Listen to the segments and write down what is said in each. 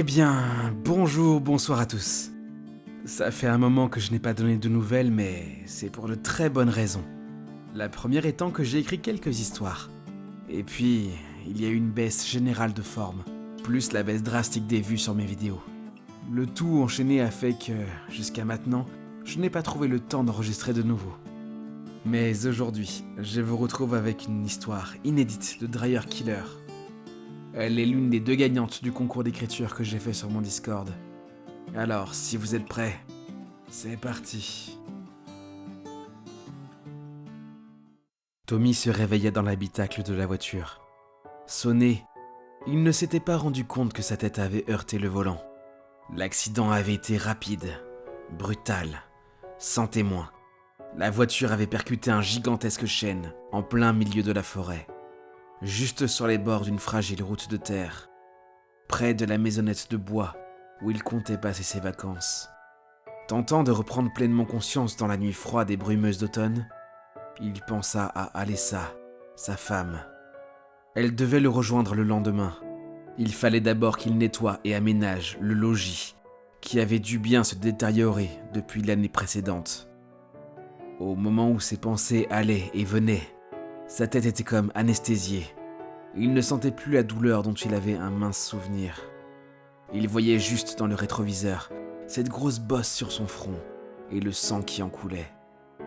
bien, bonjour, bonsoir à tous. Ça fait un moment que je n'ai pas donné de nouvelles, mais c'est pour de très bonnes raisons. La première étant que j'ai écrit quelques histoires. Et puis, il y a eu une baisse générale de forme, plus la baisse drastique des vues sur mes vidéos. Le tout enchaîné a fait que, jusqu'à maintenant, je n'ai pas trouvé le temps d'enregistrer de nouveau. Mais aujourd'hui, je vous retrouve avec une histoire inédite de Dryer Killer. Elle est l'une des 2 gagnantes du concours d'écriture que j'ai fait sur mon Discord. Alors, si vous êtes prêts, c'est parti. Tommy se réveilla dans l'habitacle de la voiture. Sonné, il ne s'était pas rendu compte que sa tête avait heurté le volant. L'accident avait été rapide, brutal, sans témoin. La voiture avait percuté un gigantesque chêne en plein milieu de la forêt, juste sur les bords d'une fragile route de terre, près de la maisonnette de bois où il comptait passer ses vacances. Tentant de reprendre pleinement conscience dans la nuit froide et brumeuse d'automne, il pensa à Alessa, sa femme. Elle devait le rejoindre le lendemain. Il fallait d'abord qu'il nettoie et aménage le logis, qui avait dû bien se détériorer depuis l'année précédente. Au moment où ses pensées allaient et venaient, sa tête était comme anesthésiée. Il ne sentait plus la douleur dont il avait un mince souvenir. Il voyait juste dans le rétroviseur cette grosse bosse sur son front et le sang qui en coulait.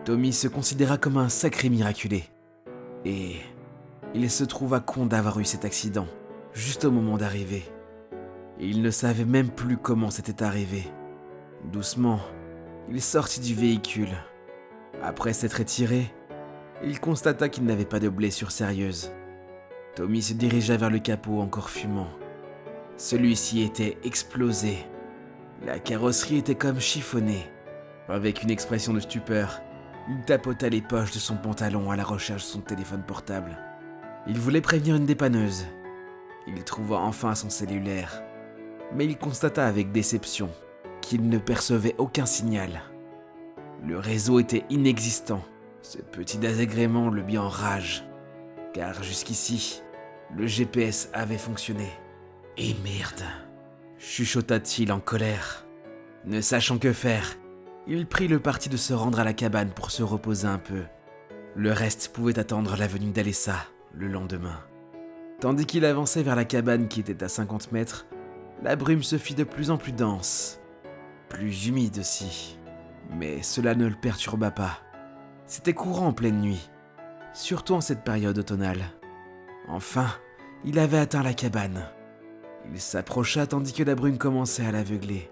Tommy se considéra comme un sacré miraculé. Et il se trouva con d'avoir eu cet accident, juste au moment d'arriver. Il ne savait même plus comment c'était arrivé. Doucement, il sortit du véhicule. Après s'être étiré, il constata qu'il n'avait pas de blessure sérieuse. Tommy se dirigea vers le capot encore fumant. Celui-ci était explosé. La carrosserie était comme chiffonnée. Avec une expression de stupeur, il tapota les poches de son pantalon à la recherche de son téléphone portable. Il voulait prévenir une dépanneuse. Il trouva enfin son cellulaire. Mais il constata avec déception qu'il ne percevait aucun signal. Le réseau était inexistant. Ce petit désagrément le mit en rage. Car jusqu'ici, le GPS avait fonctionné. Et merde, chuchota-t-il en colère. Ne sachant que faire, il prit le parti de se rendre à la cabane pour se reposer un peu. Le reste pouvait attendre la venue d'Alessa le lendemain. Tandis qu'il avançait vers la cabane qui était à 50 mètres, la brume se fit de plus en plus dense, plus humide aussi. Mais cela ne le perturba pas. C'était courant en pleine nuit, surtout en cette période automnale. Enfin, il avait atteint la cabane. Il s'approcha tandis que la brume commençait à l'aveugler.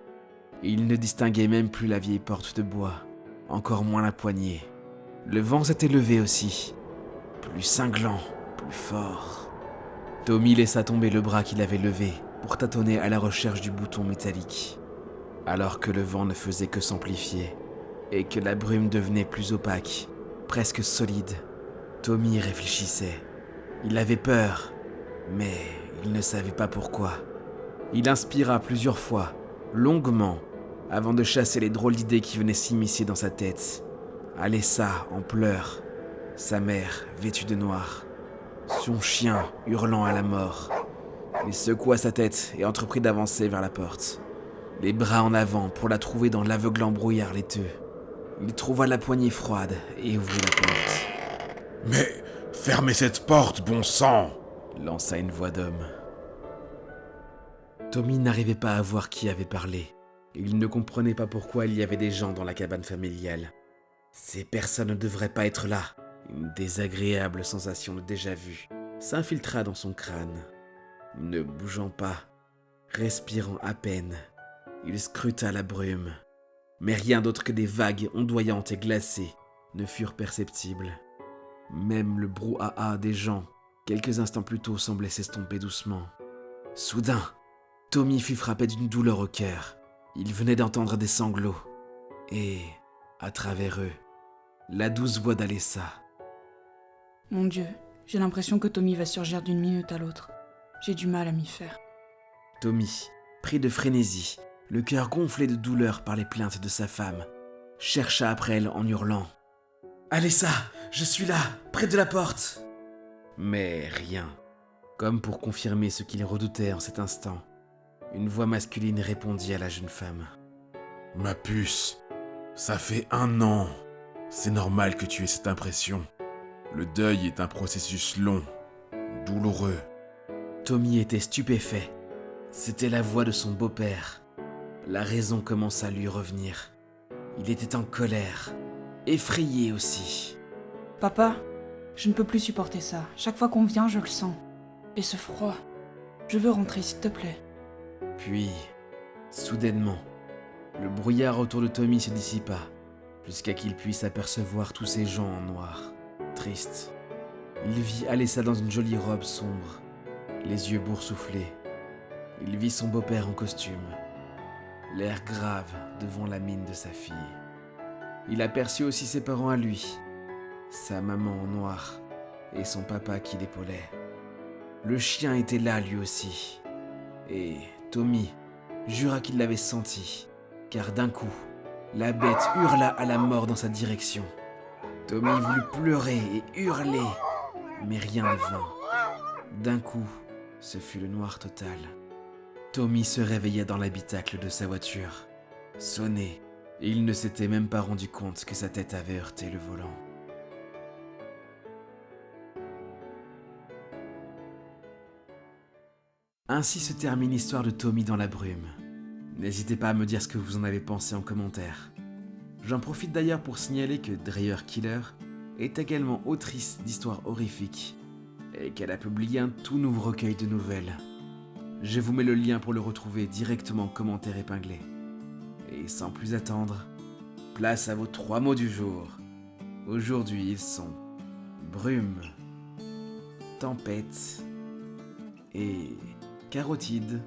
Il ne distinguait même plus la vieille porte de bois, encore moins la poignée. Le vent s'était levé aussi, plus cinglant, plus fort. Tommy laissa tomber le bras qu'il avait levé pour tâtonner à la recherche du bouton métallique. Alors que le vent ne faisait que s'amplifier et que la brume devenait plus opaque, presque solide, Tommy réfléchissait. Il avait peur, mais il ne savait pas pourquoi. Il inspira plusieurs fois, longuement, avant de chasser les drôles d'idées qui venaient s'immiscer dans sa tête. Alessa en pleurs, sa mère vêtue de noir, son chien hurlant à la mort. Il secoua sa tête et entreprit d'avancer vers la porte, les bras en avant pour la trouver dans l'aveuglant brouillard laiteux. Il trouva la poignée froide et ouvrit la porte. « Mais fermez cette porte, bon sang !» lança une voix d'homme. Tommy n'arrivait pas à voir qui avait parlé. Il ne comprenait pas pourquoi il y avait des gens dans la cabane familiale. Ces personnes ne devraient pas être là. Une désagréable sensation de déjà-vu s'infiltra dans son crâne. Ne bougeant pas, respirant à peine, il scruta la brume. Mais rien d'autre que des vagues ondoyantes et glacées ne furent perceptibles. Même le brouhaha des gens, quelques instants plus tôt, semblait s'estomper doucement. Soudain, Tommy fut frappé d'une douleur au cœur. Il venait d'entendre des sanglots. Et, à travers eux, la douce voix d'Alessa. Mon Dieu, j'ai l'impression que Tommy va surgir d'une minute à l'autre. J'ai du mal à m'y faire. Tommy, pris de frénésie, le cœur gonflé de douleur par les plaintes de sa femme, chercha après elle en hurlant. « Alessa, je suis là, près de la porte !» Mais rien, comme pour confirmer ce qu'il redoutait en cet instant. Une voix masculine répondit à la jeune femme. Ma puce, ça fait 1 an. C'est normal que tu aies cette impression. Le deuil est un processus long, douloureux. Tommy était stupéfait. C'était la voix de son beau-père. La raison commença à lui revenir. Il était en colère, effrayé aussi. Papa, je ne peux plus supporter ça. Chaque fois qu'on vient, je le sens. Et ce froid. Je veux rentrer, s'il te plaît. Puis, soudainement, le brouillard autour de Tommy se dissipa, jusqu'à qu'il puisse apercevoir tous ces gens en noir, tristes. Il vit Alessa dans une jolie robe sombre, les yeux boursouflés. Il vit son beau-père en costume, l'air grave devant la mine de sa fille. Il aperçut aussi ses parents à lui, sa maman en noir et son papa qui l'épaulait. Le chien était là lui aussi, et Tommy jura qu'il l'avait senti, car d'un coup, la bête hurla à la mort dans sa direction. Tommy voulut pleurer et hurler, mais rien ne vint. D'un coup, ce fut le noir total. Tommy se réveilla dans l'habitacle de sa voiture, sonné, et il ne s'était même pas rendu compte que sa tête avait heurté le volant. Ainsi se termine l'histoire de Tommy dans la brume. N'hésitez pas à me dire ce que vous en avez pensé en commentaire. J'en profite d'ailleurs pour signaler que Dreyer Killer est également autrice d'histoires horrifiques et qu'elle a publié un tout nouveau recueil de nouvelles. Je vous mets le lien pour le retrouver directement en commentaire épinglé. Et sans plus attendre, place à vos 3 mots du jour. Aujourd'hui ils sont brume, tempête et carotide.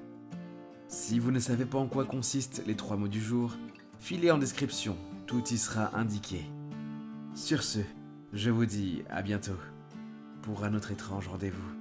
Si vous ne savez pas en quoi consistent les 3 mots du jour, filez en description, tout y sera indiqué. Sur ce, je vous dis à bientôt pour un autre étrange rendez-vous.